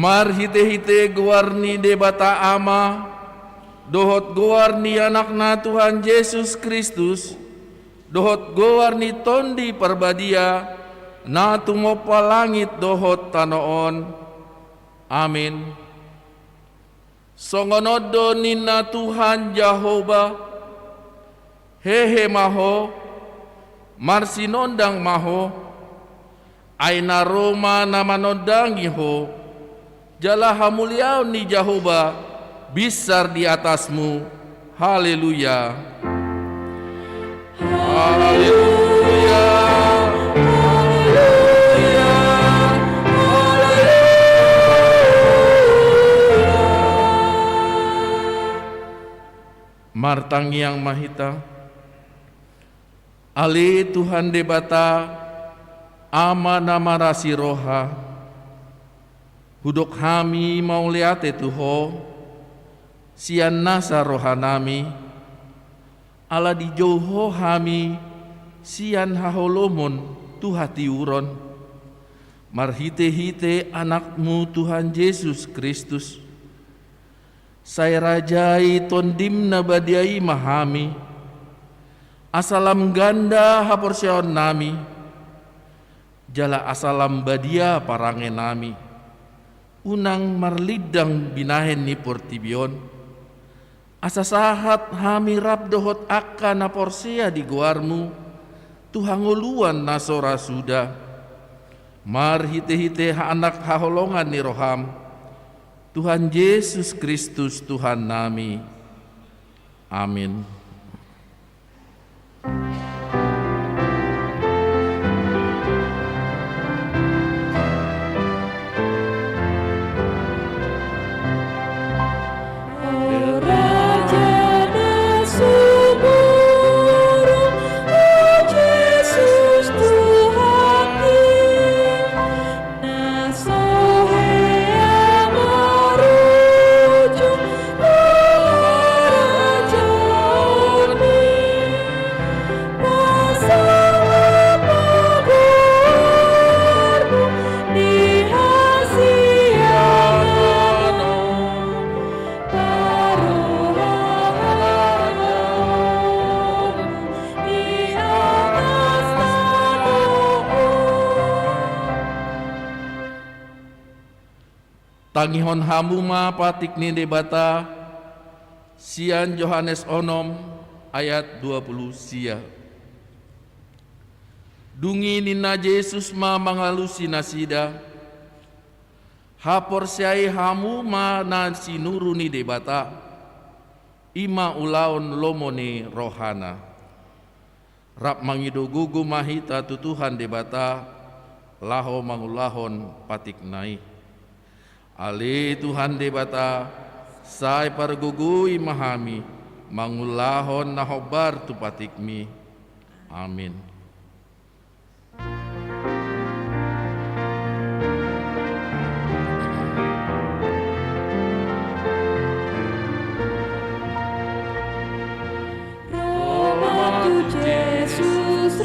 Mar hite-hite guarni debata ama, dohot guarni anakna Tuhan Yesus Kristus, dohot guarni tondi perbadia, na tumopa langit dohot tanoon. Amin. Songonodo nina Tuhan Jehova, hehe maho, marsinondang maho, aina Roma namanondangi ho, jala hamuliau ni Jehova, besar di atasmu. Haleluya. Haleluya. Haleluya. Martang yang mahita, Ali Tuhan debata, ama nama rasi roha, hudok hami mau liate tuho, sian nasa rohanami, ala di joho hami, sian haholomon tuhati uron, marhite-hite anakmu Tuhan Yesus Kristus, saya rajai tondim nabadiai mahami, asalam ganda haporsion nami, jala asalam badia parange nami, unang marlidang binahen ni portibion, asa sahat hami rabdohot akka na porsia di guarmu, tuhanguluan nasora suda, mar hite-hite ha anak haholongan ni roham, Tuhan Yesus Kristus Tuhan nami. Amin. Tangihon hamuma patik ni debata, sian Yohanes onom ayat 20 sia. Dungi nina Yesus ma mangalusi nasida, hapor siai hamuma na sinuru ni debata, ima ulaon lomoni rohana. Rap mangido gugu mahita tutuhan debata, laho mangulahon patik nai. Ali Tuhan debata, sai pargugui mahami, mangulahon nahobar tu patikmi. Amin. Yesus,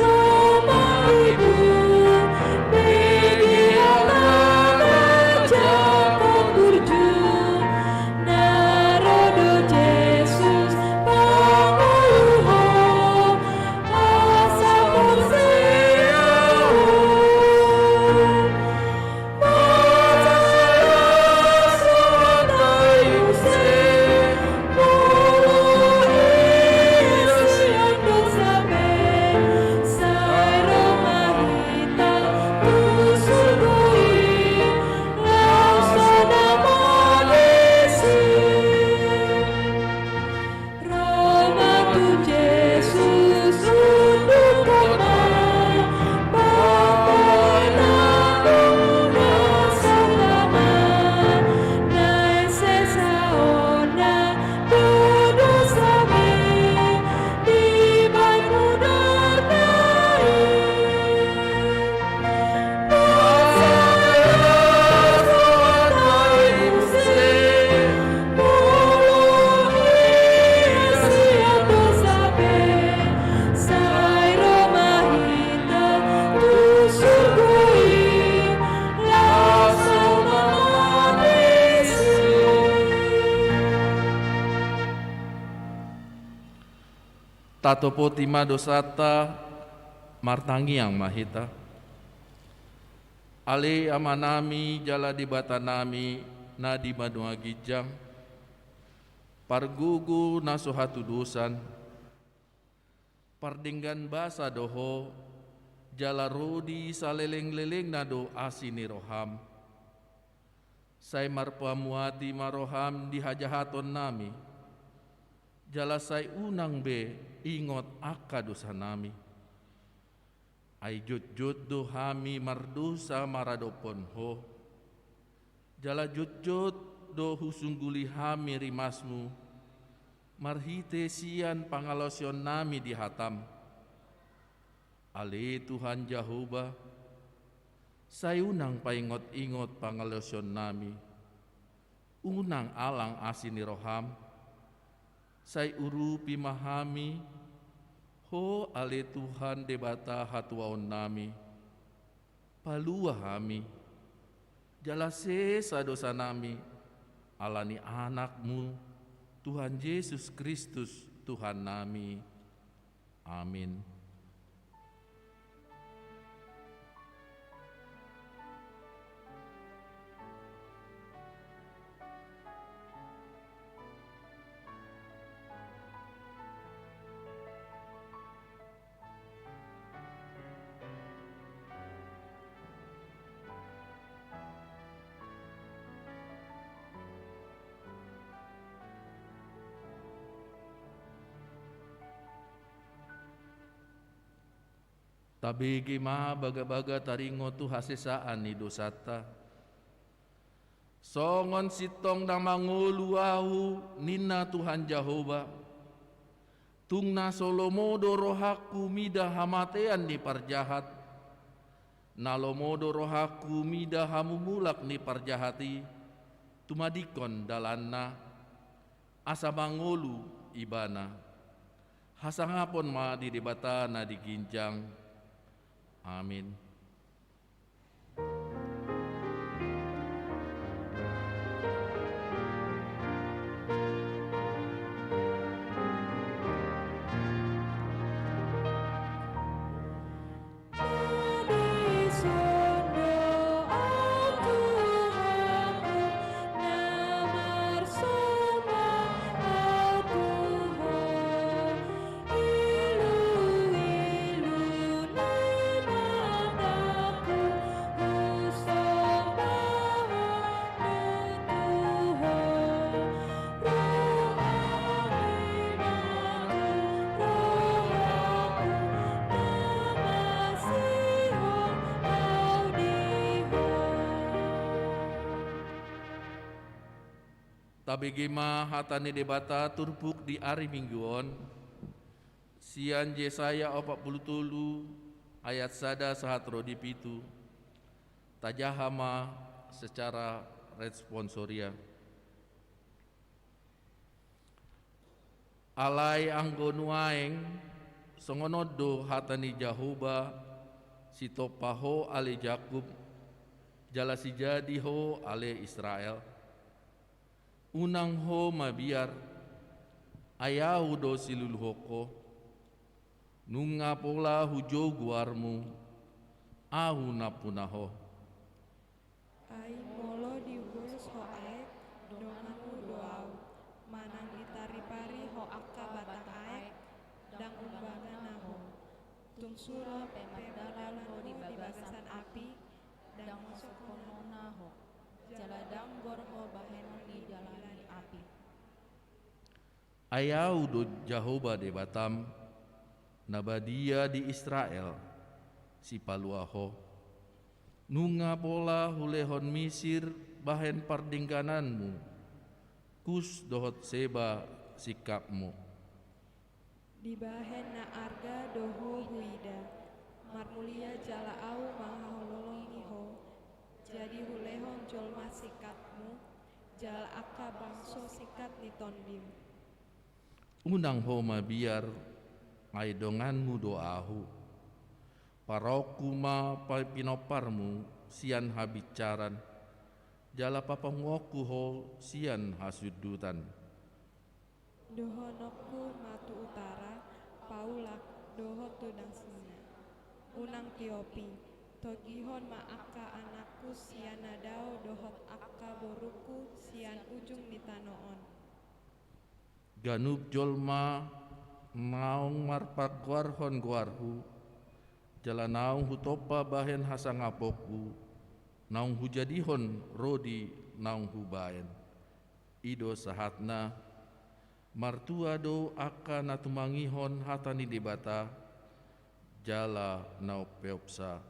Tatopoti madosata martangi yang mahita. Ale amanami jala di batanami na di madua gijang. Pargugu nasuhatu dosan. Pardinggan basa doho jala rodi saleleng-leleng nado asini roham. Sai marpamuati maroham di hajahaton nami. Jala sai unang be ingot aka dosa nami. Ai jut-jut do hami mardosa maradopon ho. Jala jut-jut do husungguli hami rimasmu. Marhite sian pangalosion nami di hatam. Ale Tuhan Jehovah, sai unang paingot-ingot pangalosion nami. Unang alang asini roham. Sai urupi mahami. Ho ale Tuhan debata hatuaon nami. Palua hami. Jalase sadosa nami. Alani anakmu. Tuhan Yesus Kristus Tuhan nami. Amin. Tabigi ma baga-baga taringo tu hasesaan ni dosata. Songon sitong dang manguluahu nina Tuhan Jehovah. Tungna solomodo rohaku mida hamatean ni parjahat. Nalomodo rohaku mida hamumulak ni parjahati. Tumadikon dalanna. Asa mangulu ibana. Hasangapon ma di debata na diginjang. Amin. Tabigima hatani debata turpuk di hari mingguon. Sian Yesaya 43 ayat sada sahatro di pitu. Tajahama secara responsoria. Alai anggonuaeng songonodo hatani Jahuba sitopaho ale Jakub jala si jadi ho ale Israel. Unang ho mabiar ayahu do silulhoko nunga pola hujo guarmu ahu napunaho ai molo diurus ho aek donganmu doau manang itari-pari ho akka batang aek dang umbangan naho tungsuro pemadalan ho di bagasan api dang masuk kono naho jaladang gorho bahen di jalani api. Ayau do Jahoba de Batam nabadia di Israel si paluaho nunga pola hulehon Misir bahen pardinggananmu kus dohot seba sikapmu Di bahen na arga doho huida marmulia jala au mahahololongi ho jadi hulehon jolma sikatmu jala akka bangso sikat ni tondim. unang homa biar ay donganmu doahu parokuma pinoparmu sian habicaran jala papangoku ho sian hasudutan Dohonokku matu utara Paulak dohot tudang sina. Unang Tiopi, togihon ma akka anakku sian nadao dohot akka boruku sian ujung di tanoon. Ganub jolma naung marpak guarhon guarhu, jala naung hutopa bahen hasang apokku, naung hujadihon rodi naung hubaen. Ido sahatna, martua do akka natumangihon hatani debata, jala naupeopsa.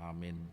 Amin.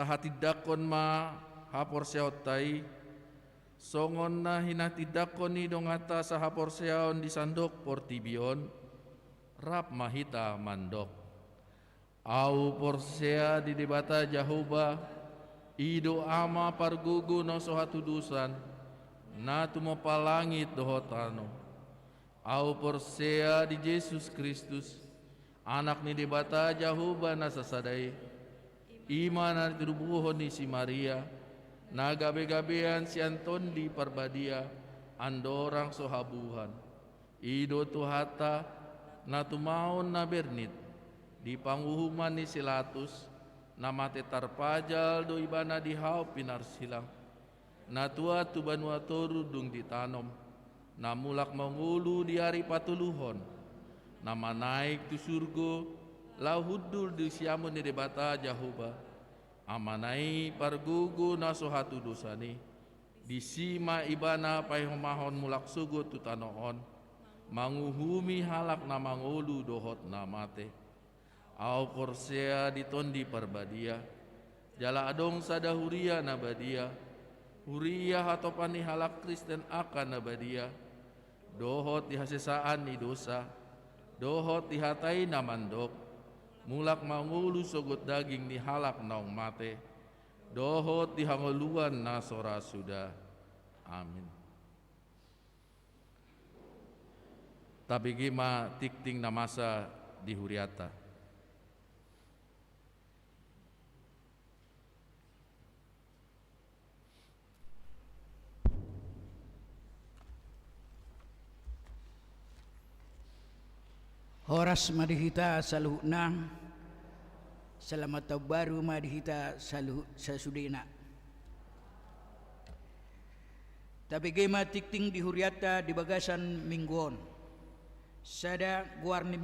Tahatidakon ma hapor seotai, songon na hinatidakon ni dongata sa hapor seon di sandok portibion, rap mahita mandok. Au porsea di debata Jahoba, ido ama pargugu no sohatudusan, na tumopalangit dohotano. Au porsea di Yesus Kristus, anak ni debata Jahoba na sasadai, iman na tirubuhon ni si Maria, na gabe-gabean si Anton di Parbadia, andorang sohabuhan. Ido tuhata na tumaon na bernit, di panguhuman ni Silatus, na mate tarpajal do ibana di hau pinarsilang, na tua tubanua toru dung ditanom, na mulak mangulu di hari patuluhon, na manaik tu surgo, lau hudul di siamun ni debata Jahoba, amanai pargugu na sohatu dosani, disima ibana paihomahon mulak sugut tutanoon, manguhumi halak na mangulu dohot na mate. Au porsea ditondi Parbadia, jala adong sada huria na badia, huria hatopani halak Kristen akan na badia, dohot dihasesaan ni dosa, dohot dihatai na mandok, mulak mangulu sogot daging ni halak naung mate, dohot dihangoluan na sora sudah. Amin. Tabigi ma tikting na masa di huriata. Horas madihita saluhna, selamat tahun baru madihita saluh sasudena. Tapi gema tikting di huriata di bagasan mingguon, sada guarni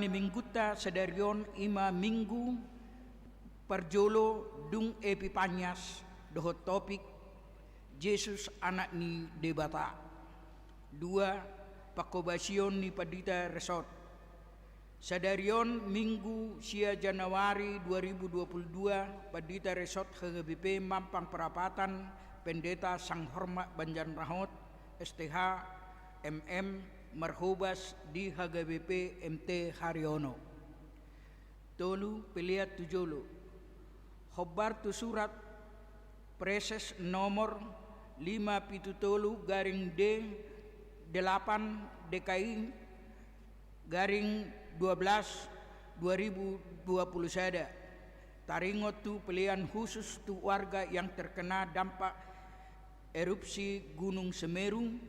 mingguta sadarion ima minggu parjolo dung epipanyas dohot topik Yesus anak ni debata. Dua pakobasion ni Padita Resort. Sadarion Minggu sia Januari 2022 Padita Resort HGBP Mampang Perapatan Pendeta Sang Hormat Banjarnahot STH MM Marhobas di HGBP MT Haryono. Tolu pilihat tujulu. Khobar tu surat preses nomor 5 garing D 8 DKI garing 12 2020 sada. Taringot tu pilihan khusus tu warga yang terkena dampak erupsi Gunung Semeru,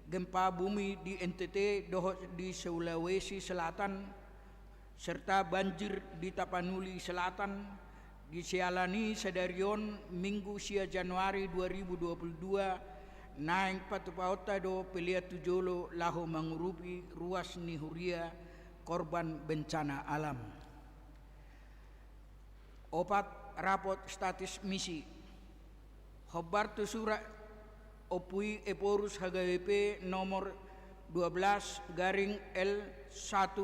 gempa bumi di NTT di Sulawesi Selatan, serta banjir di Tapanuli Selatan disialani sedarion Minggu sia Januari 2022 naik patupauta do pilihat tujolo lahu mengurupi ruas nihuria korban bencana alam. Opat rapot status misi. Khobar tu surat Opui Eporus HGWP nomor 12 garing L16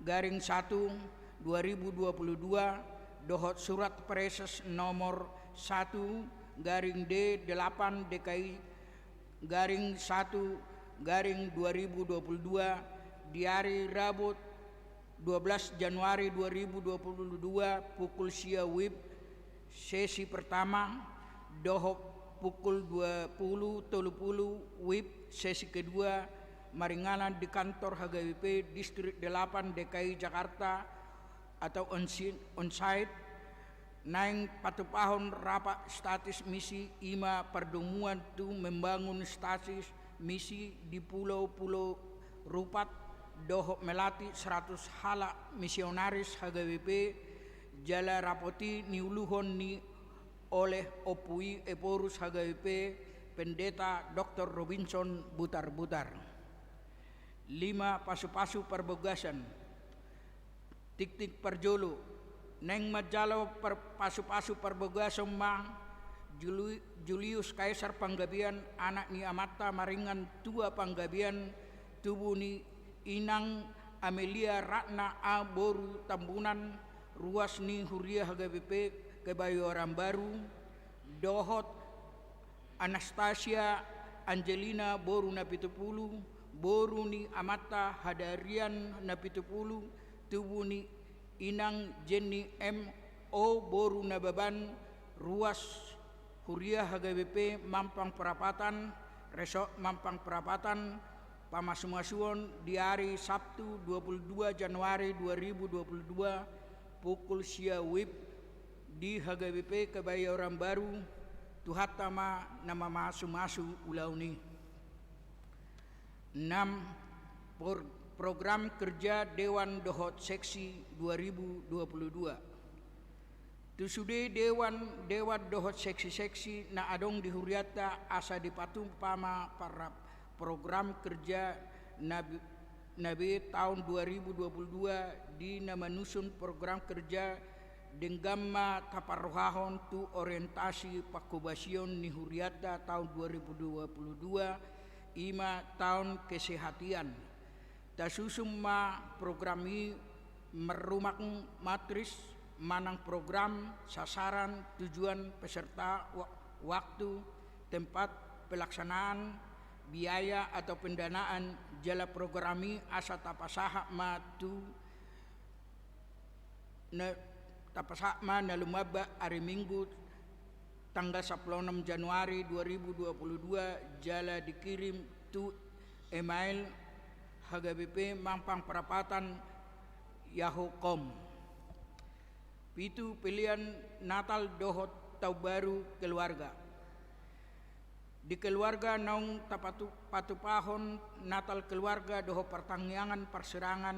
garing 1 2022 dohot surat preses nomor 1 garing D 8 DKI garing 1 garing 2022 di hari Rabu 12 Januari 2022 pukul sia WIB sesi pertama dohop pukul 20.30 WIB sesi kedua maringanan di kantor HGWP Distrik 8 DKI Jakarta atau on-site naing patupahon rapat status misi ima pertemuan tu membangun status misi di pulau-pulau Rupat dohop melati 100 hala misionaris HGWP jala rapoti niuluhon ni oleh Opui Eporus HGWP Pendeta Dr. Robinson Butar-Butar. 5 pasu-pasu perbogasan tik-tik perjolo neng majalo pasu-pasu perbogasan ma Julius Kaisar Panggabian anak ni Amata Maringan tua Panggabian tubuh ni Inang Amelia Ratna A Boru Tambunan ruas ni Huria HGWP Kebayoran Baru dohot Anastasia Angelina Boru Napitupulu Boru ni Amata Hadarian Napitupulu tubuh ni Inang Jenny M O Boru Nababan ruas Huria HGWP Mampang Perapatan Resort Mampang Perapatan Pamasumasuon di hari Sabtu 22 Januari 2022 pukul sia WIB di HGWP Kebayoran Baru tuhatama nama masu-masu ulau ni. 6. Program kerja Dewan Dohot Seksi 2022. Tusude Dewan Dohot Seksi-seksi na adong di Huriata asa dipatung pama para program kerja Nabi tahun 2022 di nama nusun program kerja Denggama taparohahon tu orientasi pakubasion ni Huriata tahun 2022 ima tahun kesehatian. Tasusuma programi merumak matris manang program sasaran tujuan peserta waktu tempat pelaksanaan biaya atau pendanaan jala programi asa tapasaha matu tapasakma na lumaba hari Minggu tanggal 16 Januari 2022 jala dikirim tu email HGBP Mampang Perapatan Yahoo.com. Pitu pilihan Natal dohot tau baru keluarga. Di keluarga naung patupahon Natal keluarga doho pertangyangan perserangan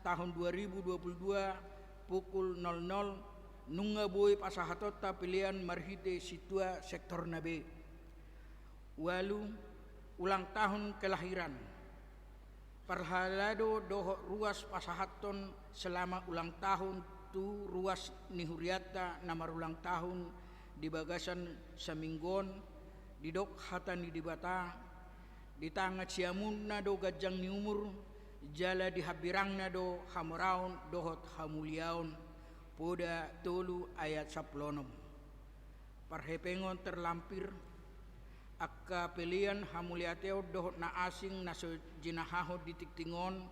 tahun 2022 pukul 00 nunga boy pasahatota pilihan marhite situa sektor nabe. Walu ulang tahun kelahiran. Perhalado doho ruas pasahaton selama ulang tahun tu ruas nihuriata namar ulang tahun di bagasan saminggon didok hatani di bata di tangat siamun na do gajang ni umur jala di habirang na do hamuraun dohot hamuliaun poda tolu ayat 10. Parhepengon terlampir akka pilihan hamuliateo dohot na asing na so jinahahod di tiktingon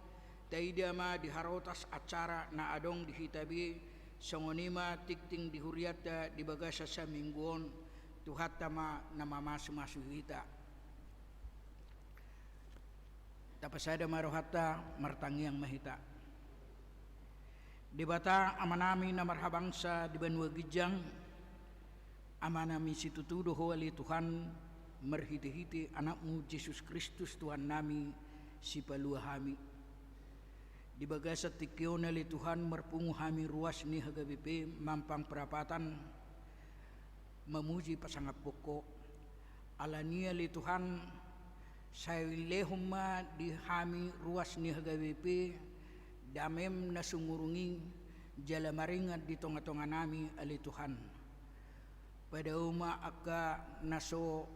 taida ma diharotas acara na adong dihitabi songonima tikting dihuriata di bagasa sa mingguon tuhata ma namamasu-masu hita tapasada marohata martangiang mahita dibata amanami na marhabangsa di Banua Gijang amanami situtudo ho ali Tuhan merhiti-hiti anakmu Yesus Kristus Tuhan nami si paluahami di bagasa tikyon ali Tuhan merpungu hami ruas ni hagabipe mampang perapatan memuji pasangap pokok alania li Tuhan sailehumma di hami ruas ni hagabipe damem na sungurungi jala maringat di tonga-tonga nami ali Tuhan pada uma akka naso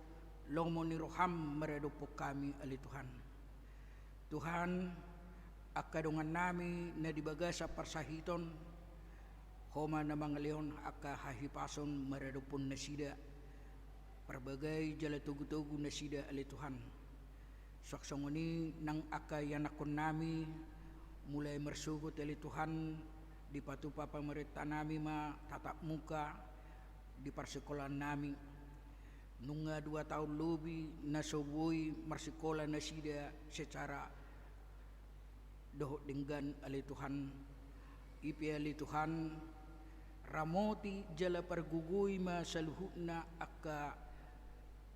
lomo ni roham meredupok kami ali Tuhan Tuhan akka dongan nami na dibagasa parsahiton homa na mga leon akka hahipason meredupon na sida perbagai jala tugu-tugu na sida ali Tuhan saksongoni nang akka yanakon nami mulai mersugot ali Tuhan di patupa pamerintah nami ma tatap muka di persekulan nami nunga 2 tahun lebih nasoboy marsikola na sida secara dohot dinggan ali Tuhan ipi ali Tuhan ramoti jala perguguy ma saluhuna akka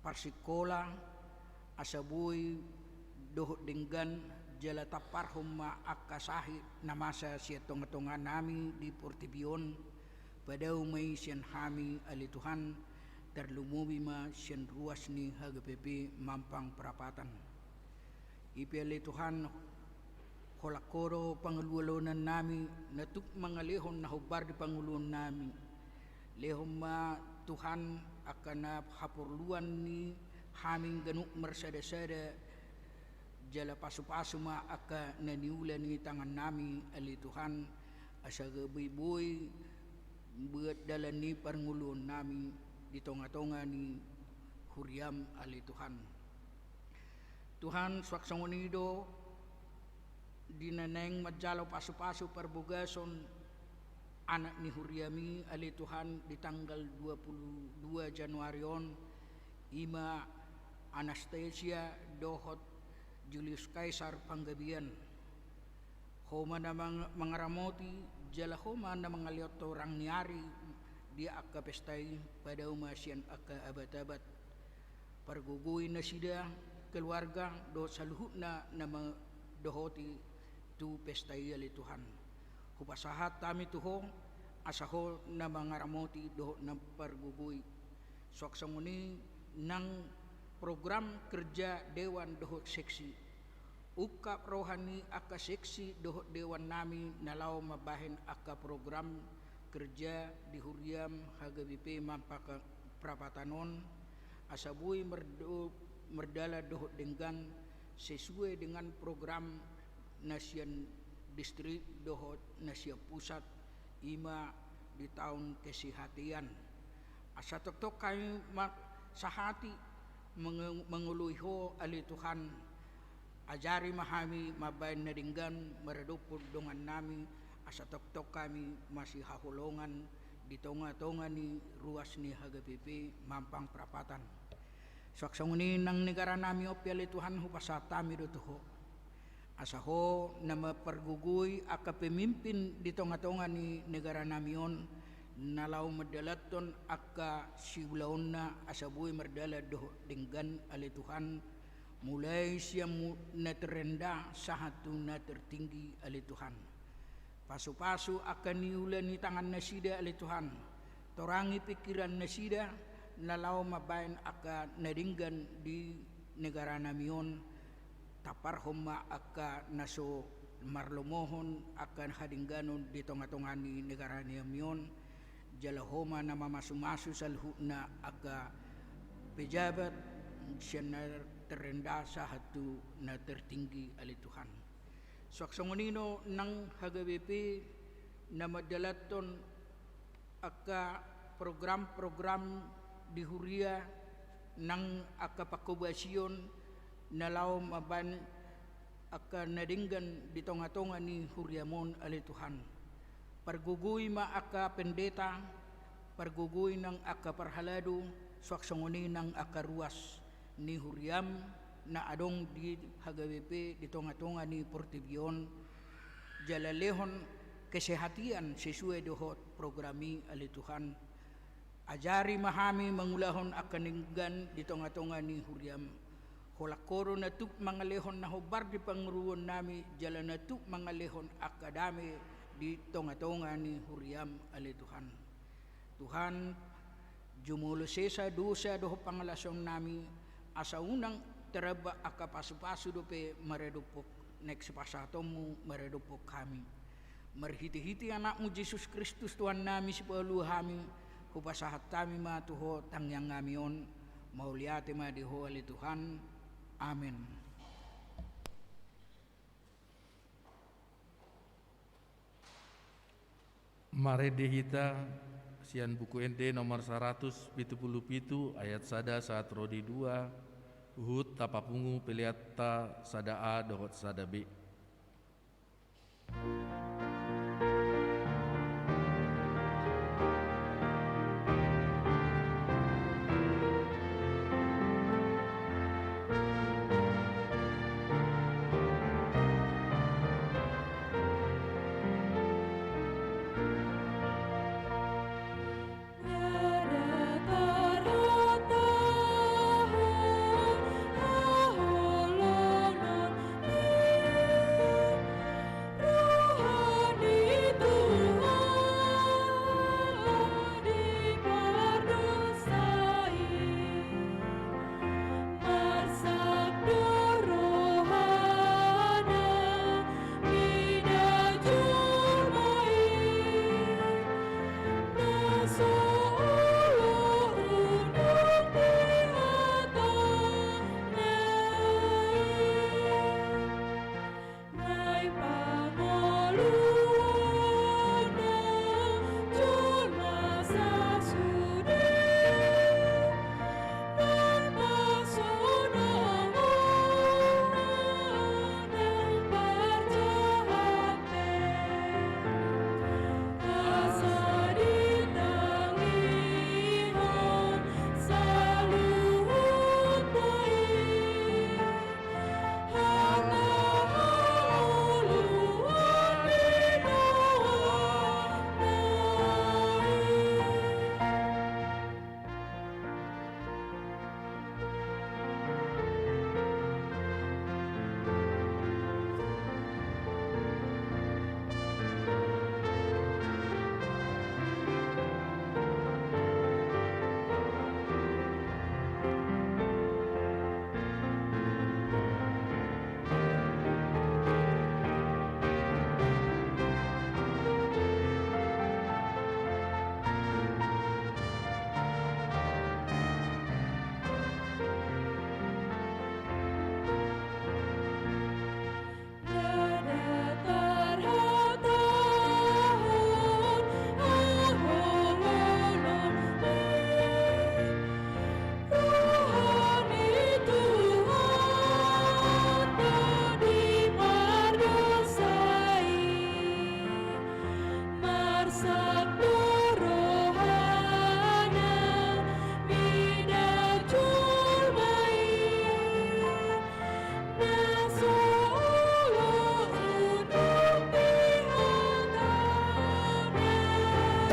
parsikola asaboy dohot dinggan jala taparhum ma akka sahi namasa siya tonga-tonga nami di Portibion pada umay siyan hami ali Tuhan terlumubi ma siyan ruas ni hagapepe mampang perapatan ipi ali Tuhan kolakoro panguluan nami natuk mga lehon na hubar di panguluan nami lehon ma Tuhan akan na hapurluan ni haming ganuk mersada-sada jala pasu-pasu ma aka naniulan ni tangan nami ali Tuhan asa gaboy-boy buat dalan ni panguluan nami di tonga-tonga ni huriam ali Tuhan Tuhan swaksangonido dinaneng majalo pasu-pasu perbugason anak ni Huriami ali Tuhan di tanggal 22 Januari on ima Anastasia dohot Julius Caesar panggabian homa na mangaramoti jala homa na mangaliot orang niari dia akka pestay pada umasian akka abat-abat perguguin na sida keluarga do saluhut na dohoti tu pestay ali Tuhan hupasahat tami tuho asaho na mangaramoti dohot na perguguy soksanguni nang program kerja Dewan dohot seksi ukap rohani akka seksi dohot dewan nami nalaw mabahin akka program kerja di Huriam hagabipe mampaka prapatanon asabuy merdala dohot denggan sesuai dengan program nasian distrik dohot nasia pusat ima di tahun kesehatian asa tok kami sahati menguluiho ali Tuhan ajari mahami mabain na dinggan meredupod dongan nami asa tok kami masih hahulongan di tonga-tonga ni ruas ni hagapipi mampang perapatan saksanguni nang negara nami opi ali Tuhan hupasatami do tuho asaho na maperguguy aka pemimpin di tonga-tonga ni negara namion nalaw medalaton aka siulaon na asabuy merdala doh dinggan ali Tuhan mulai siya na terenda sahatu na tertinggi ali Tuhan pasu-pasu akan niulan ni tangan na sida ali Tuhan torangi pikiran na sida nalaw mabayan aka nadinggan di negara namion taparhom ma aka naso marlumohon akan hadingganon di tonga-tonga ni negara namion jalahoma na mamasumasu sa na aka pejabat siya na terendah sa hatu na tertinggi ali Tuhan saksongonino nang hagabipi na madalaton aka program-program di Huria ng akapakubasyon na lao maban aka nadinggan ditong-atonga ni Huriamon alituhan. Parguguy ma aka pendeta, parguguy ng aka parhalado, swaksanguni ng aka ruas ni Huriam na adong di hagawipi ditong-atonga ni Portibion, jalalehon kesehatian sesuai dohot programi alituhan. Ajari mahami mangulahon akaninggan ditong-atonga ni Huriam. Holakoro na tuk mga lehon na hobar di pangruon nami jala na tuk mga lehon akadami di tonga-tonga ni Huriam alituhan. Tuhan jumulo sesa dosa doho pangalasong nami asa unang teraba akapasu-pasu dope maredupok nek sepasatomu maredupok kami. Marhiti-hiti anakmu Yesus Kristus Tuhan nami si paluhami kupasahat kami matuho tangyang ngamion mauliate madiho alituhan. Amin. Maredehita sian buku ente nomor 177 ayat sada saat rodi 2 Uhud tapapungu peliata sada A dohot sada B.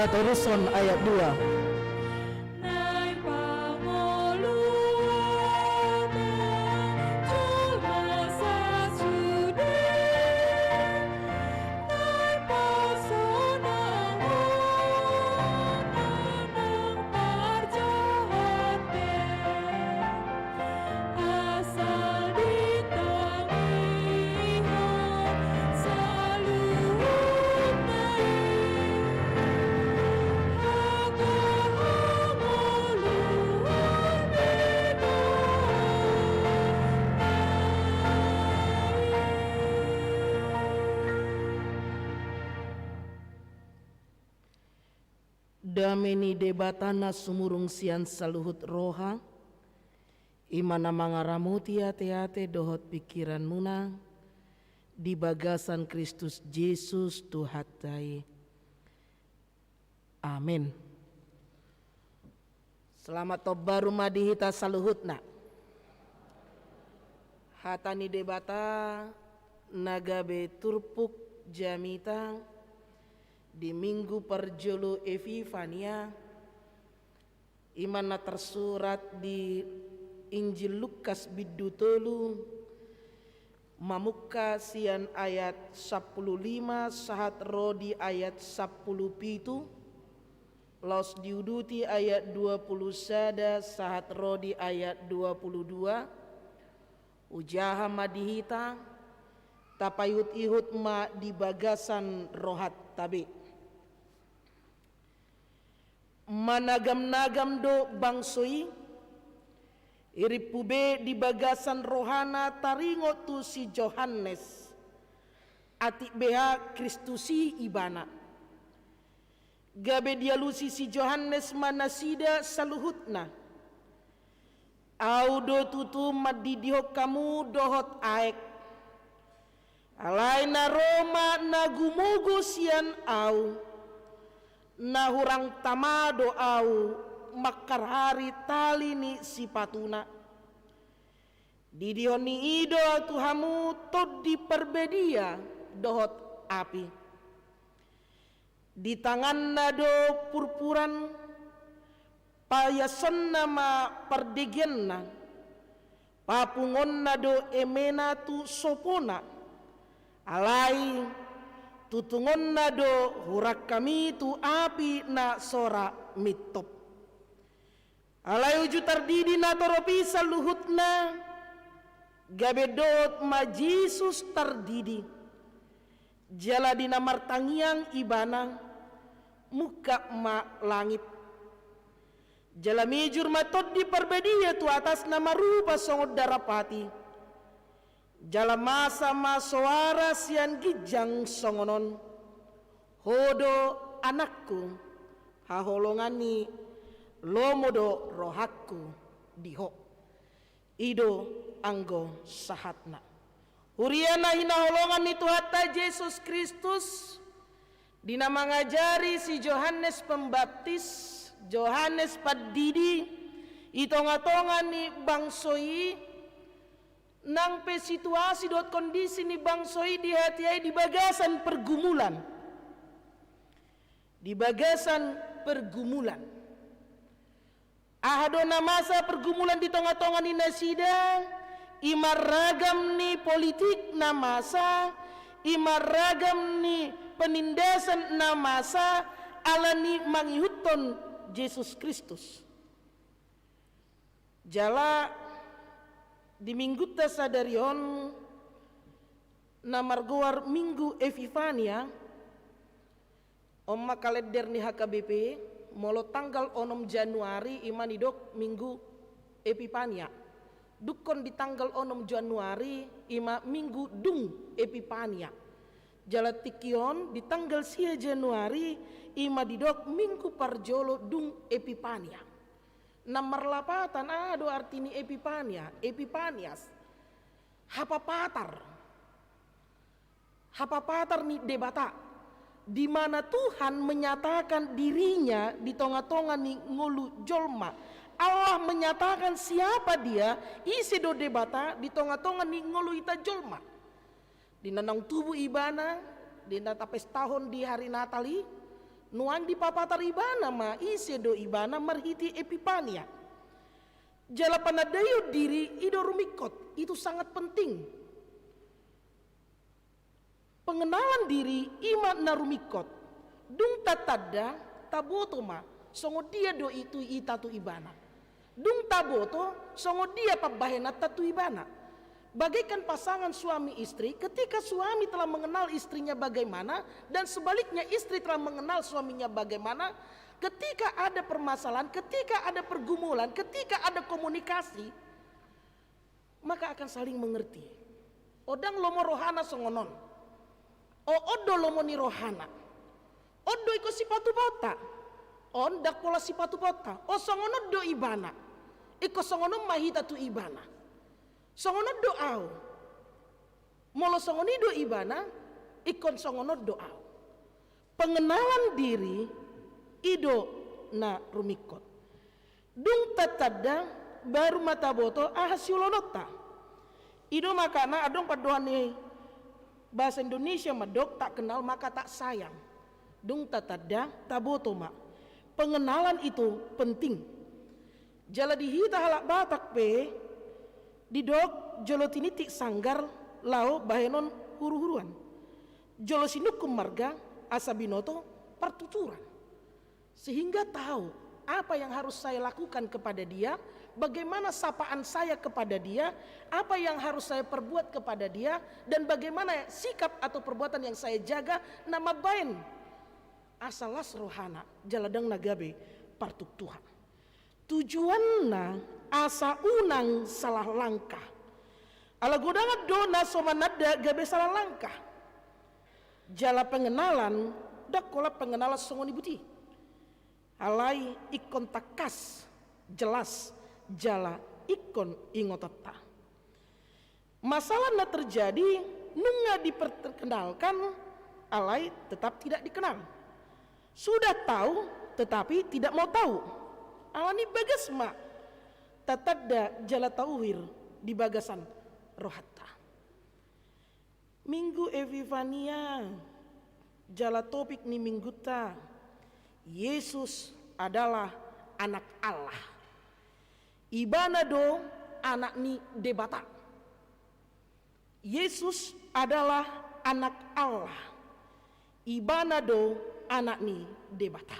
Tateruson ayat 2. Dameni debatana sumurung sian saluhut roha, Imana mangaramuti ate-ate dohot pikiran munang di bagasan Kristus Yesus Tuhatai. Amin. Selamat tobaru madihita saluhutna. Hatani debata nagabe turpuk jamita di minggu perjolo Epifania. Imana tersurat di Injil Lukas bidutolu mamuka sian ayat 15 sahat rodi ayat 17 los diuduti ayat 20 sada sahat rodi ayat 22 ujaha madihita tapayut ihut ma di bagasan rohat tabe managam-nagam do bangsoi iripube di bagasan rohana taringo tu si Johannes ati beha Kristusi ibana gabe dialusi si Johannes manasida saluhutna audo tutu madidihok kamu dohot aek alaina Roma nagumugo sian au nahurang tamado au makar hari tali ni sipatuna didihoni ido tuhamu tod di perbedia dohot api di tangan nado purpuran payason nama perdegenna papungon nado emena tu sopona alai tutungon nado hurak kami tu api na sora mitop alai uju tardidi na toropisa luhutna gabedot ma Jesus tardidi jala dina martangiang ibana muka ma langit jala mijur matod di perbedia tu atas nama rupa songod darapati jala masa masoara sian gijang songonon hodo anakku haholongani lomodo rohakku diho ido anggo sahatna huriana hina holongan itu hatta Yesus Kristus dina mangajari si Johannes Pembaptis Johannes Padidi itonga-tonga ni bangsoi nang pe situasi dot kondisi ni bangsoi di hati di bagasan pergumulan ahadona masa pergumulan di tengah-tengah ni nasida imaragam ni politik na masa imaragam ni penindasan na masa alani mangihuton Yesus Kristus jala di minggu tasadarion namargoar minggu Epifania omma kalender ni HKBP molo tanggal 6 Januari imanidok minggu Epifania dukon di tanggal 6 Januari ima minggu dung Epifania jala tikion di tanggal 10 Januari ima didok minggu parjolo dung Epifania namar lapatan ado artini Epifania Epifanias hapapatar ni debata di mana Tuhan menyatakan dirinya di tonga-tonga ni ngulu jolma Allah menyatakan siapa dia isi do debata di tonga-tonga ni ngulu ita jolma di nanang tubuh ibana di natapes tahun di hari Natali nuang di papatar ibana ma isi do ibana marhiti Epifania jala panadayo diri ido rumikot itu sangat penting pengenalan diri iman narumikot dung tatada taboto ma songo dia do itu itatu ibana dung taboto songo dia pabahena tatu ibana bagaikan pasangan suami istri ketika suami telah mengenal istrinya bagaimana dan sebaliknya istri telah mengenal suaminya bagaimana ketika ada permasalahan ketika ada pergumulan ketika ada komunikasi maka akan saling mengerti odang lomo rohana songonon odo lomoni rohana odo iko sipatu bota ondak pola sipatu bota songono do ibana iko songono mahita tu ibana. Songono doao. Molo songoni do ibana, ikon songono doao. Pengenalan diri ido na rumikot. Dung tatada baru mata boto ahasiulonota. Ido makana adong padoan ni bahasa Indonesia madok tak kenal maka tak sayang. Dung tatada taboto mak. Pengenalan itu penting. Jala dihita halak Batak pe didok jolo tinitik sanggar lao bahenon huru-huruan. Jolo sinukum marga asabinoto pertuturan. Sehingga tahu apa yang harus saya lakukan kepada dia, bagaimana sapaan saya kepada dia, apa yang harus saya perbuat kepada dia, dan bagaimana sikap atau perbuatan yang saya jaga nama bain asalas rohana jaladang nagabe partuk Tuhan. Tujuanna asa unang salah langkah. Ala godangat dona somanada gabe salah langkah. Jala pengenalan dak kola pengenalan songoni buti. Alai ikon takas jelas jala ikon ingotota. Masalah na terjadi nunga diperkenalkan alai tetap tidak dikenal. Sudah tahu tetapi tidak mau tahu. Alani bagas mak tatadda jala tauhir di bagasan rohatta. Minggu Epifania jala topik ni mingguta. Yesus adalah anak Allah. Ibana do anak ni debata. Yesus adalah anak Allah. Ibana do anak ni debata.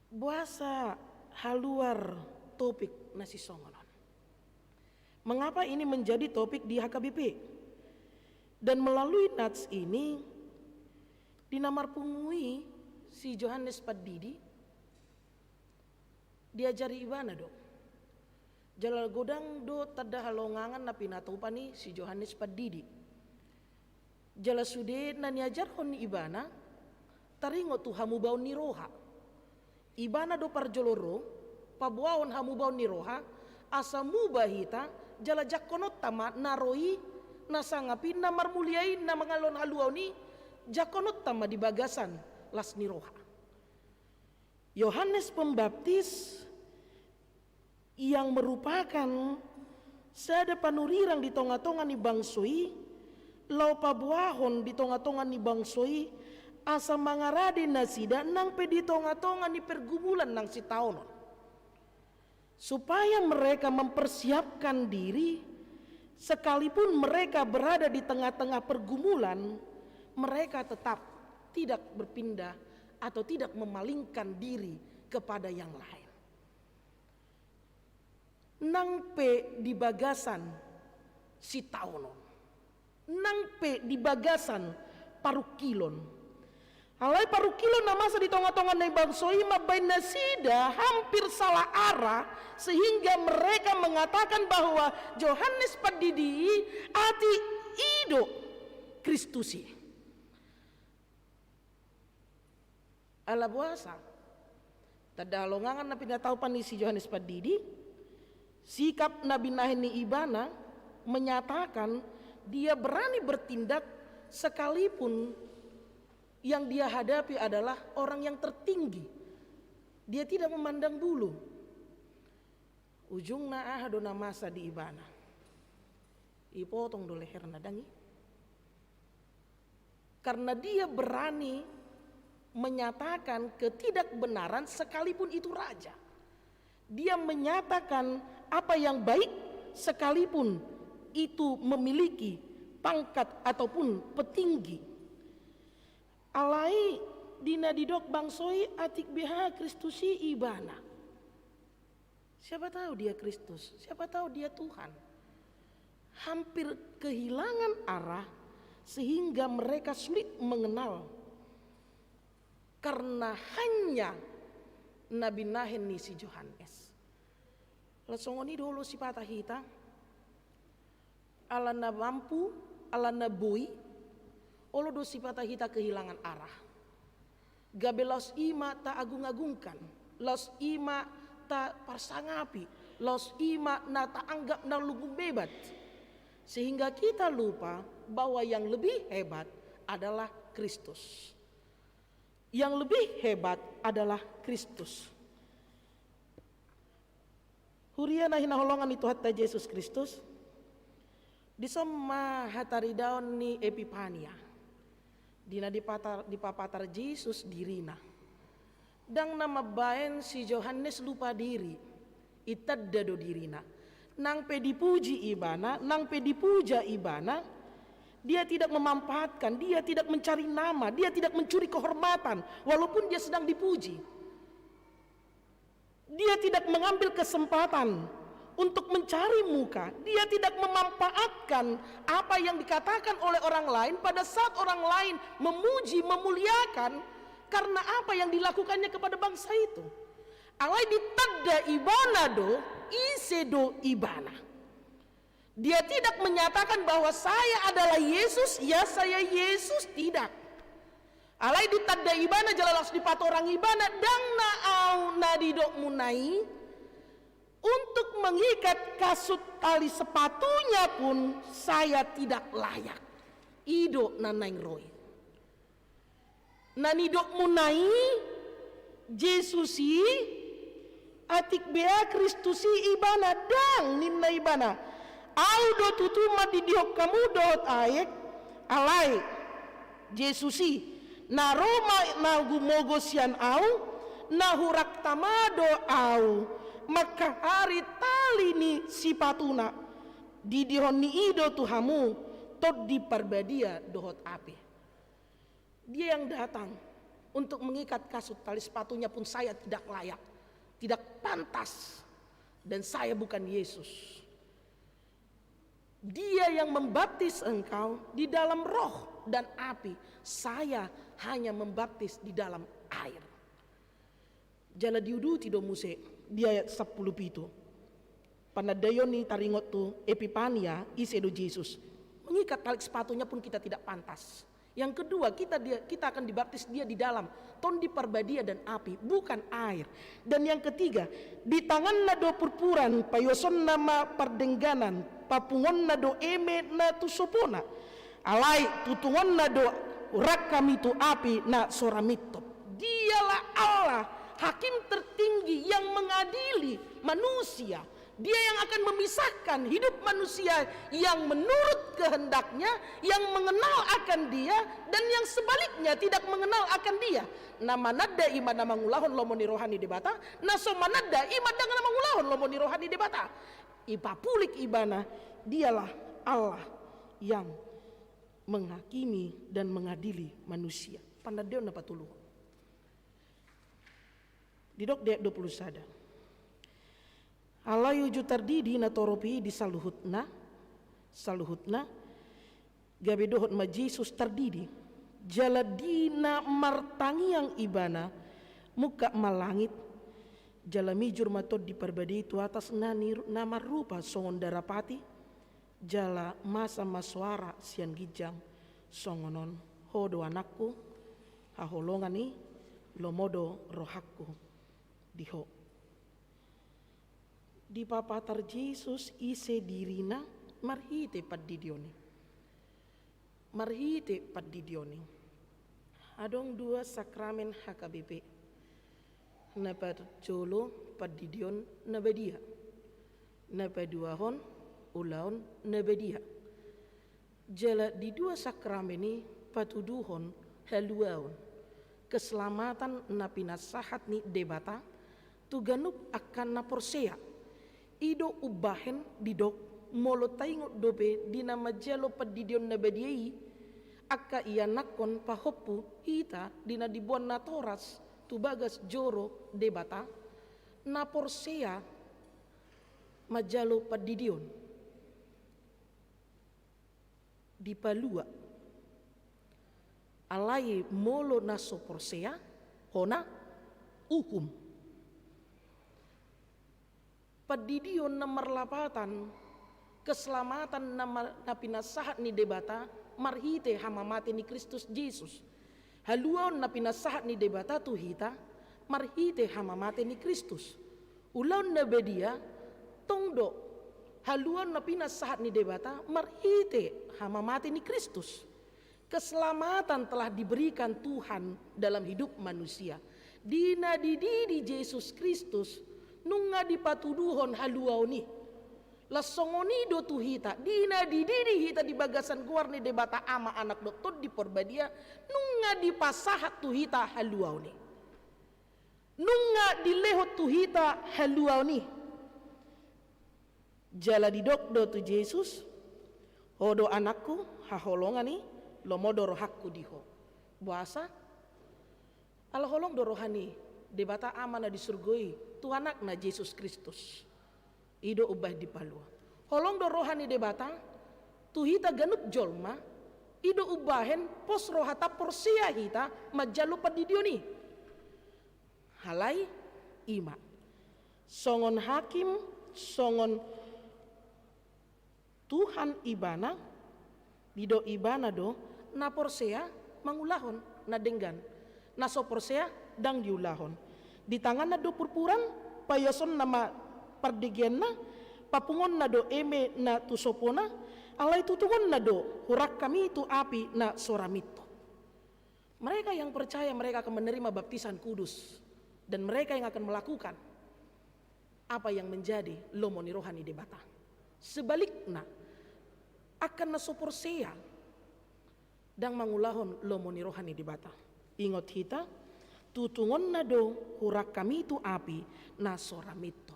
Buasa haluar topik nasi songonon. Mengapa ini menjadi topik di HKBP? Dan melalui nats ini dinamarpungui si Johannes Padidi diajari ibana do. Jalal godang do tada halongangan na pinatupani si Johannes Padidi. Jala sude na niajar hon ibana taringo tu hamu bau ni roha. Ibana do parjoloro pabuaon hamu bau ni roha asamu bahita jala jakonot tama naroi nasangapi namar muliai na mangalon haluau ni jakonot tama di bagasan las ni roha. Yohanes Pembaptis yang merupakan sada panurirang di tonga-tonga ni bangsoi lau pabuahon di tonga-tonga ni bangsoi asa mangarade nasida nang pe di tonga-tonga ni pergumulan nang si taonon supaya mereka mempersiapkan diri sekalipun mereka berada di tengah-tengah pergumulan mereka tetap tidak berpindah atau tidak memalingkan diri kepada yang lain. Nang pe di bagasan si taonon, nang pe di bagasan parukilon. Alai parukilon namasa di tonga-tonga na bangsoi mabay nasida hampir salah arah sehingga mereka mengatakan bahwa Johannes Padidi ati ido Kristusi. Ala buasa tada halongangan na pinataupan ni si Johannes Padidi sikap Nabi Nahini Ibana menyatakan dia berani bertindak sekalipun yang dia hadapi adalah orang yang tertinggi. Dia tidak memandang bulu. Ujungna ahadona masa di Ibana. Ipotong do leher nadangi. Karena dia berani menyatakan ketidakbenaran sekalipun itu raja. Dia menyatakan apa yang baik sekalipun itu memiliki pangkat ataupun petinggi. Alai dina didok bangsoi atik biha Kristusi ibana. Siapa tahu dia Kristus, siapa tahu dia Tuhan. Hampir kehilangan arah sehingga mereka sulit mengenal. Karena hanya Nabi Nahen ni si Johannes. Lasongoni dulu si patahita. Ala na mampu, ala na bui. Olo do si patahita kehilangan arah. Gabelos ima tak agung-agungkan. los ima ta parsangapi, los ima na ta anggap na lugu bebat. Sehingga kita lupa bahwa yang lebih hebat adalah Kristus. Yang lebih hebat adalah Kristus. Huriana hinaholongan itu hatta Yesus Kristus. Di soma hatari daun ni Epipania. Dina dipapatar Yesus dirina. Dang nama baen si Yohanes lupa diri. Itadda do dirina. Nang pe dipuji ibana, nang pe dipuja ibana, dia tidak memanfaatkan, dia tidak mencari nama, dia tidak mencuri kehormatan walaupun dia sedang dipuji. Dia tidak mengambil kesempatan untuk mencari muka, dia tidak memanfaatkan apa yang dikatakan oleh orang lain pada saat orang lain memuji, memuliakan karena apa yang dilakukannya kepada bangsa itu. Alai ditadda ibana do isedo ibana. Dia tidak menyatakan bahwa saya adalah Yesus, ya saya Yesus, tidak. Alai ditadda ibana jalalas dipatorang ibana dang naau nadidok munai untuk mengikat kasut tali sepatunya pun saya tidak layak. Ido nanaing roy. Nanidok munai Jesusi atik bea Kristusi ibana dang ninna ibana audo tutuma didiok kamu dot aek alai Jesusi na Roma na gumogosian au na hurak tamado au maka hari tali ni sipatuna didihon ni ido tuhamu tot di parbadia dohot ape. Dia yang datang untuk mengikat kasut tali sepatunya pun saya tidak layak, tidak pantas, dan saya bukan Yesus. Dia yang membaptis engkau di dalam roh dan api, saya hanya membaptis di dalam air. Jala diuduti do muse di ayat 10 itu. Panadayoni taringot tu Epipania isedo Yesus. Mengikat tali sepatunya pun kita tidak pantas. Yang kedua, kita akan dibaptis dia di dalam ton di parbadia dan api, bukan air. Dan yang ketiga, di tangan nado purpuran payoson nama perdengganan papungon nado eme na tusopona alai tutungon nado rakam itu api na soramitop. Dialah Allah, hakim tertinggi yang mengadili manusia. Dia yang akan memisahkan hidup manusia yang menurut kehendaknya, yang mengenal akan dia, dan yang sebaliknya tidak mengenal akan dia. Nama nada ima nama ngulahon lomoni rohani debata, naso manada ima dengan nama ngulahon lomoni rohani debata. Ipa pulik ibana, dialah Allah yang menghakimi dan mengadili manusia. Pandadeon apa tulu? Di dok dek 20 sada. Allah yuju tardidi na toropi di saluhutna gabe dohot ma Jesus tardidi jaladina martangi yang ibana muka malangit jalamijur matod di parbadi itu atas nama rupa songon darapati jala masa maswara sian gijang songonon hodo anakku haholongani lomodo rohakku diho. Di papatar Yesus ise dirina marhite paddidioni. Adong 2 sakramen HKBP. Napa jolo paddidion nabadia. Napa duahon ulaon nabadia. Jala di 2 sakramen ini patuduhon haluaon. Keselamatan napinasahat ni debata tuganup akan naporsea. Ido ubahen didok molo taingot dobe di nama jelo padidion nabadiai akka ia nakon pahopu ita dina dibuan natoras tubagas joro debata naporsea majalo padidion di palua alai molo naso porsea hona hukum. Padidion na marlapatan keselamatan na pinasahat ni debata marhite hamamate ni Kristus Jesus. Haluan na pinasahat ni debata tuhita marhite hama mate ni Kristus. Ulaun na bedia tongdo haluan na pinasahat ni debata marhite hama mate ni Kristus. Keselamatan telah diberikan Tuhan dalam hidup manusia. Dina dididi Yesus Kristus nunga dipatuduhon haluau ni. Lasongoni do tu hita dina dididi hita di bagasan guar ni debata ama anak doktor di porbadia nunga dipasahat tu hita haluau ni. Nunga dilehot tu hita haluau ni. Jala di dok do tu Yesus hodo anakku haholongan ni lomodo rohakku diho. Buasa ala holong do rohani debata amana di surgoi tu anak na Yesus Kristus. Ido ubah di palua. Holong do rohani debata tu hita ganup jolma ido ubahen pos rohata porsia hita majalu padidio ni. Halai ima. Songon hakim, songon Tuhan ibana dido ibana do na porsia mangulahon na denggan. Na so porsia dang diulahon. Di tangan na do purpuran payoson nama pardigen na papungon na do eme na tusopona alay tutungon na do hurak kami itu api na soramito. Mereka yang percaya mereka akan menerima baptisan kudus dan mereka yang akan melakukan apa yang menjadi lomoni rohani debata. Sebaliknya akan nasoporsia dan mangulahon lomoni rohani debata. Ingot hita tutungon na do hurak kami itu api na soramito.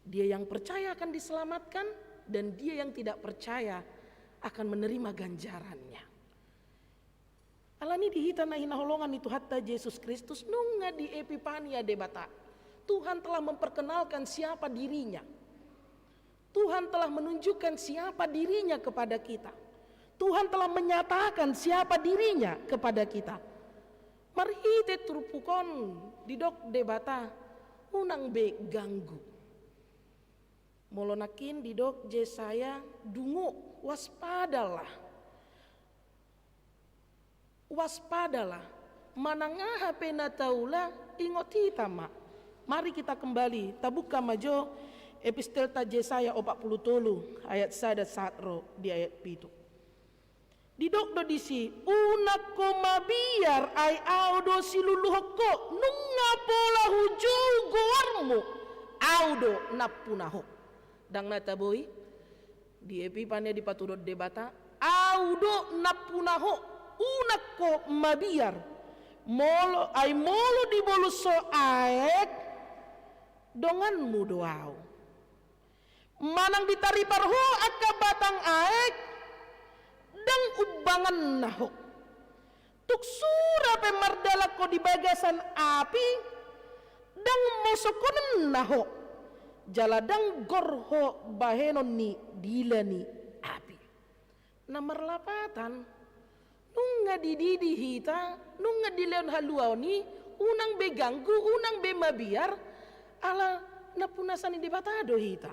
Dia yang percaya akan diselamatkan dan dia yang tidak percaya akan menerima ganjarannya. Alani dihita na hinaholongan itu hatta Yesus Kristus nunga di Epifania debata. Tuhan telah memperkenalkan siapa dirinya. Tuhan telah menunjukkan siapa dirinya kepada kita. Tuhan telah menyatakan siapa dirinya kepada kita. Marhite turpukon didok debata unang be ganggu. Molonakin didok Yesaya dungu waspadalah. Waspadalah. Manangaha penataula ingot hita ma. Mari kita kembali tabuka majo epistel ta Yesaya 43 ayat 1 satro di ayat 7. Didok do disi unako mabiar ay audo siluluhoko nunga pola hujul goarmu audo napunaho. Dang nataboy di Epifania di patudot debata audo napunaho unako mabiar molo ay molo di boluso aek donganmu doau manang ditariparho akka batang aek dang ubangan naho tuksura pe mardala ko di bagasan api dang mosokonen naho jaladang gorho bahenon ni dilani api. Nomor 8 nunga dididi hita nunga dileon haluau ni unang be ganggu unang be mabiar ala napunasan di batado hita.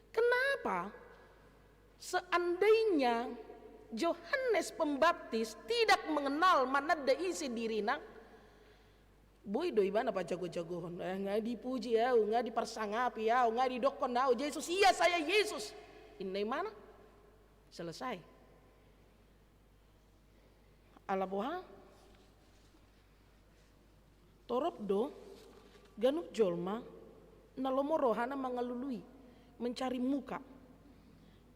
Kenapa seandainya Yohanes Pembaptis tidak mengenal manada isi dirina boy doi bana pa jago-jagohon nga dipuji ya nga dipersangapi ya nga didokon na Yesus iya saya Yesus inay mana selesai alaboha torop do ganuk jolma nalomorohana mangalului mencari muka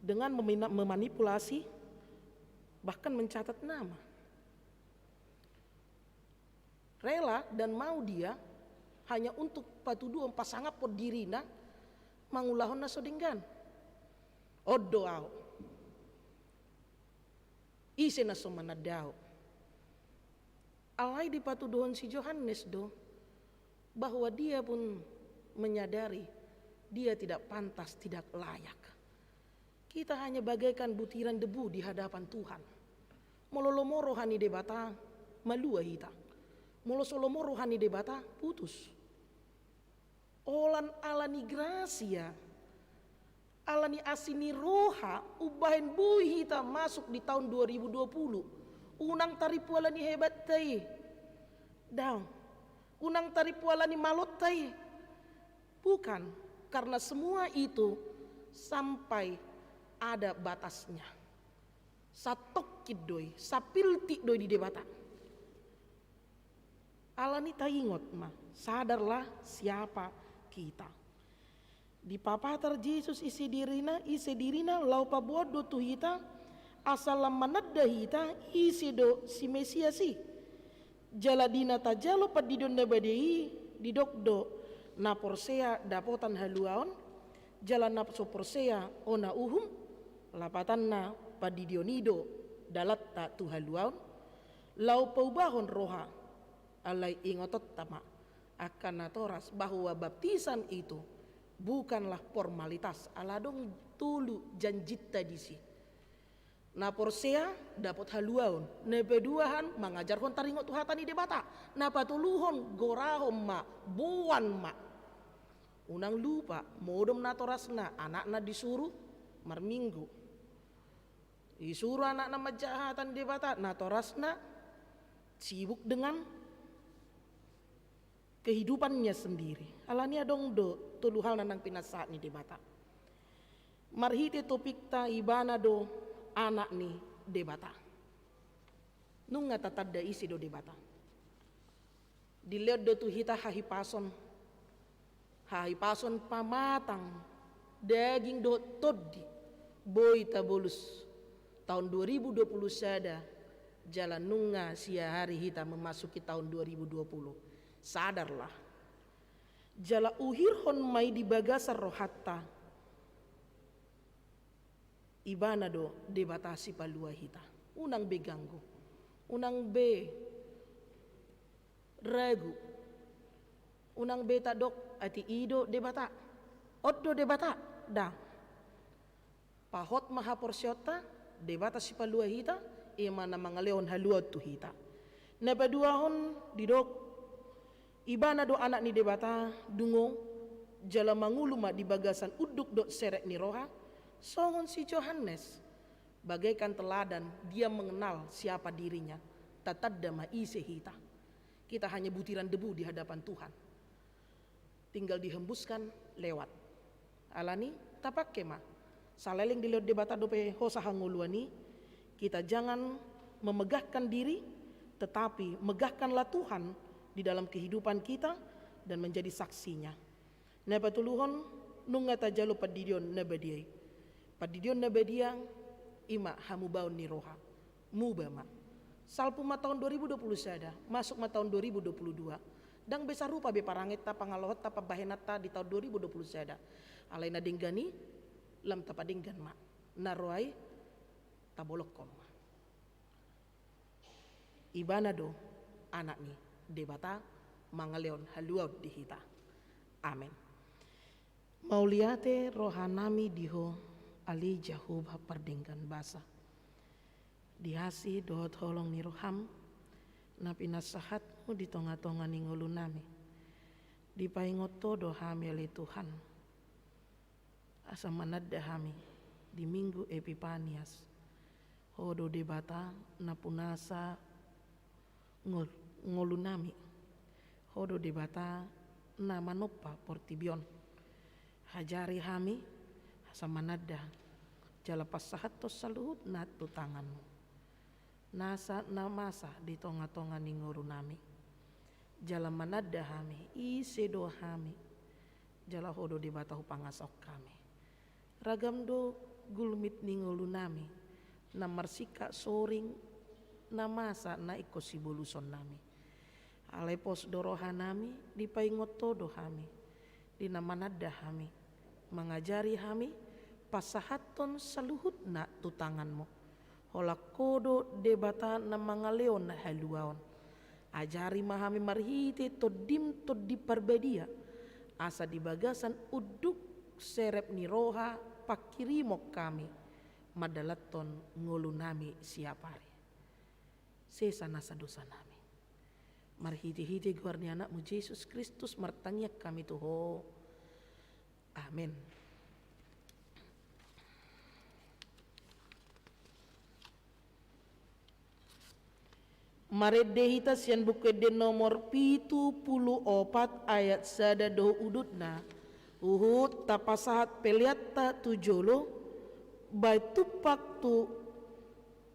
dengan memanipulasi bahkan mencatat nama. Rela dan mau dia hanya untuk patuduhan pasangap por dirina mangulahon na sodinggan. Odoao. Ise na somanadao. Alay di patuduhan si Yohanes do bahwa dia pun menyadari dia tidak pantas, tidak layak. Kita hanya bagaikan butiran debu di hadapan Tuhan. Mololomoro hani debata malua hita. Molo solomo rohani debata putus. Olan alani gracia, alani asini roha, ubahin bui hita masuk di tahun 2020. Unang taripu alani hebat tay. Daw, unang taripualani malotai. Bukan, karena semua itu sampai ada batasnya. Satokit doi, sapilti doi di debata. Alani ta ingot ma, sadarlah siapa kita. Di papatar Yesus isi dirina lau pabodo tu hita asal manadda hita isi do si Mesiasi. Jaladina tajalo padidon nabadei didokdo na porsea dapotan haluaon jalan na soporsea ona uhum lapatan na padidionido dalatta tu haluaon lau paubahon roha alai ingotot tama akan natoras bahwa baptisan itu bukanlah formalitas aladong tulu janjit tadisi. Na porsea dapat haluaon, na peduahan mengajar hon taringot tuhatan di debata, na patuluhon gorahom ma, buan ma. Unang lupa, modom na torasna, anak na disuruh marminggu. Disuruh anak na majahatan di debata, na torasna sibuk dengan kehidupannya sendiri. Alani adong do tulu hal nanang pinasaat ni debata. Marhite topikta ibana do anak ni debata. Nunga tatadda isi do debata. Dilihat do tu hita hahipason pamatang daging do toddi boy tabolus tahun 2020 sada jalan nunga sia hari hita memasuki tahun 2020. Sadarlah jala uhir hon mai di bagasar rohatta ibana do debatasi palua hita unang be ganggu unang be ragu unang be tadok ati ido debata oddo debata da pahot maha porsyota debata si palua hita imana mangaleon haluot tu hita napaduahon didok ibana do anak ni debata dungo jala manguluma di bagasan uduk do seret ni roha songon si Yohanes bagaikan teladan dia mengenal siapa dirinya tatadda ma ise hita kita hanya butiran debu di hadapan Tuhan tinggal dihembuskan lewat alani tapak kema saleleng dilihat debata dope hosa hanguluani kita jangan memegahkan diri tetapi megahkanlah Tuhan di dalam kehidupan kita dan menjadi saksinya. Napatuluhon nunga tajalo padidion nabadiay. Padidion nabadiang ima hamubaon ni roha. Mubama. Salpu ma tahun 2020 sada, masuk ma tahun 2022. Dang besar rupa be parangit ta pangalohot ta pabahenat ta di tahun 2020 sada. Alay na dinggani lam tapadinggan ma. Naroay tabolokom. Ibana do anak ni debata mangaleon haluaut di hita. Amin. Mauliate rohanami diho ali jahubha pardengkan basa. Dihasi dohot holong ni roham napi nasahatmu di tonga-tonga ni ngulunami. Dipaingoto dohami ali Tuhan. Asa manadda hami di minggu Epipanias. Hodo debata napunasa ngolunami hodo debata nama nopa portibion hajari hami samanada jala pasahat to saluhut natu tanganmu nasa namasa di tonga-tonga ningurunami jala manada hami isedo hami jala hodo debata hupangasok kami ragam do gulmit ningulunami namarsika soring namasa na ikosibuluson nami alepos dorohanami dipaingoto dohami dinamanada hami mengajari hami pasahaton saluhut na tutanganmu holakodo debata na mangaleon na haluaon ajari mahami marhite todim todi parbadia asa di bagasan uduk serep ni roha pakirimok kami madalaton ngulunami siapari sesa nasa dosa nami. Marhiti-hiti guarni anakmu Yesus Kristus martanyak kami tuho. Amin. Maredehita sian buku de nomor 74 ayat sada doh udutna. Uhud tapasahat peliatta tujolo bai tupak tu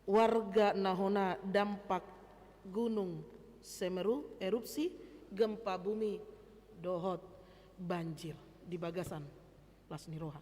warga nahona dampak gunung Semeru erupsi, gempa bumi, dohot, banjir di Bagasan, Lasniroha.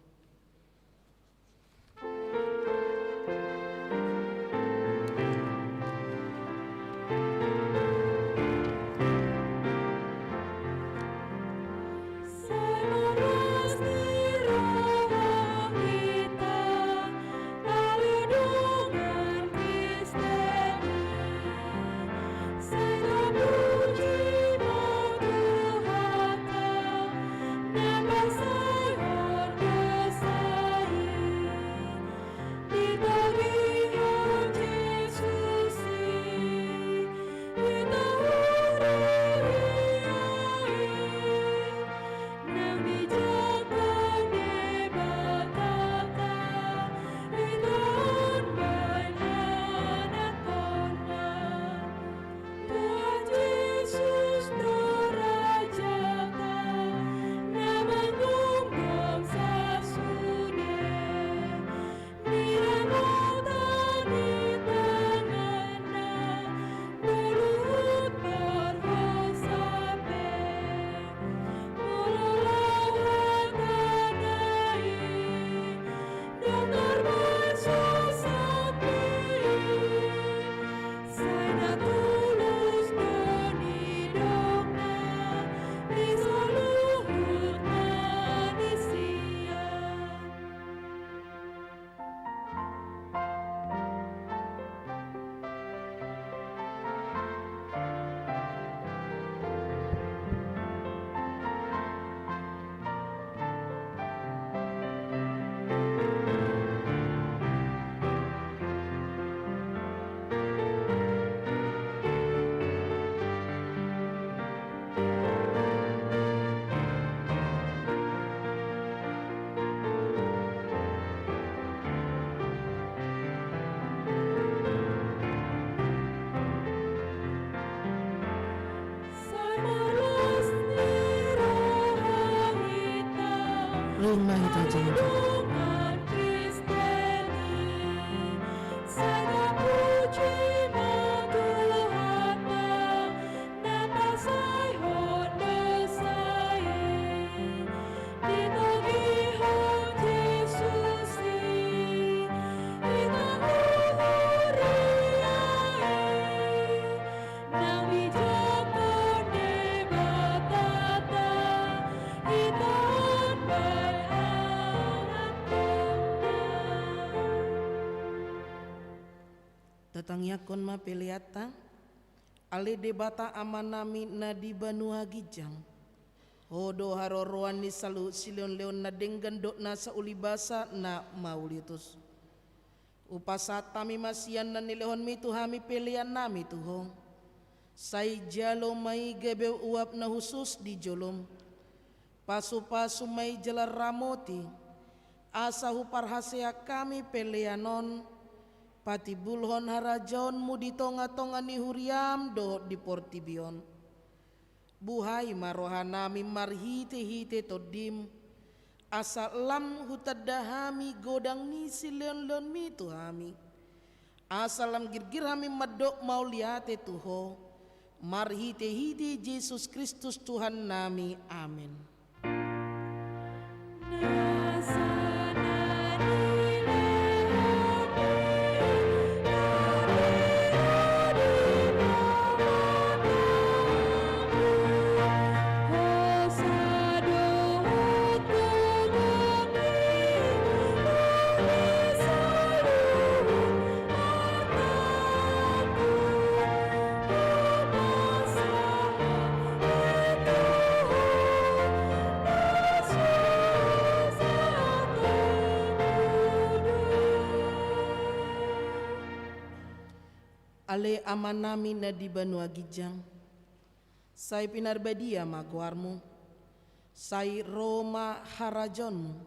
Rumah itu jangan. Tatangya kon ma peliata ale debata amanami na di Banua Gijang hodo haroroan ni salu silion leon na denggan dok na sa ulibasa na maulitus upasatami masian na nilehon mi tuhami pelian nami tuhong say jalo may gebe uap na husus di jolom pasu-pasu may jalar ramoti asa huparhasea kami pelianon pati bulhon harajon mu di tonga-tonga ni huriam do di portibion buhay marohanami marhite-hite todim asa lam hutadahami godang ni sileon-leon mi tuhami asa lam girgirami madok mauliate tuho marhite-hite Yesus Kristus Tuhan nami amin. Ale amanami na di Banua Gijang say pinarbadia magwarmu say Roma harajonmu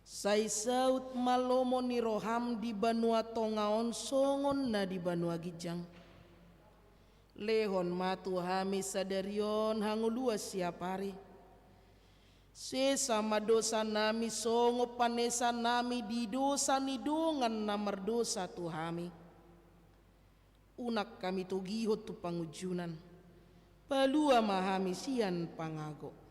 say saut malomo ni roham di Banua Tongaon songon na di Banua Gijang lehon matu hami sadarion hangulua siapari. Sesama dosa nami songo panesa nami di dosa nidongan namar dosa tu hami. Unak kami tugihot tu pangujunan. Palua mahami sian pangago.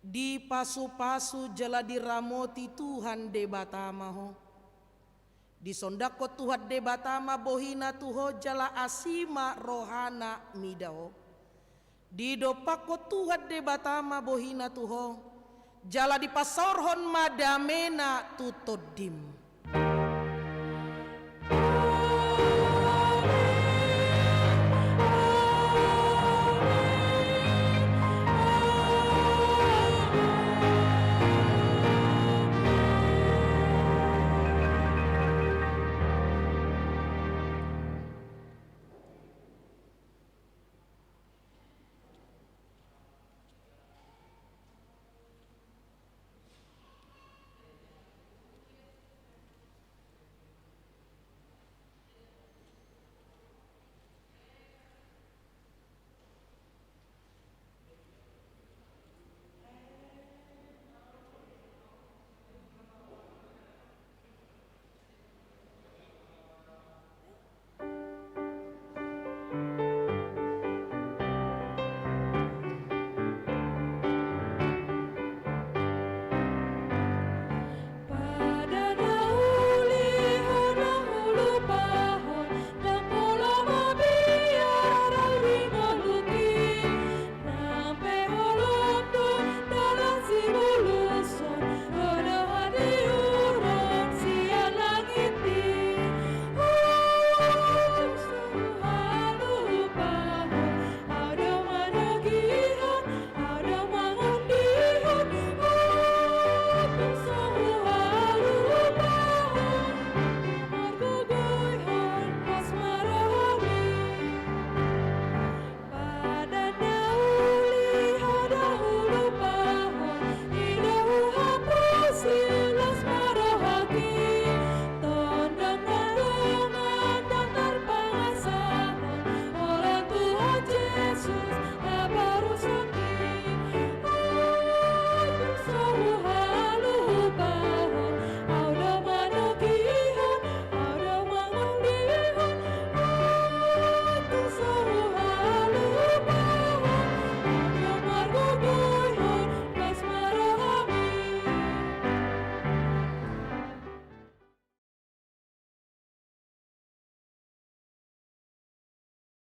Di pasu-pasu jala diramoti Tuhan de batama ho. Di sondako Tuhan de batama bohina tuho jala asima rohana midao. Di dopako Tuhan de batama bohina tuho jala di pasorhon madamena tutodim.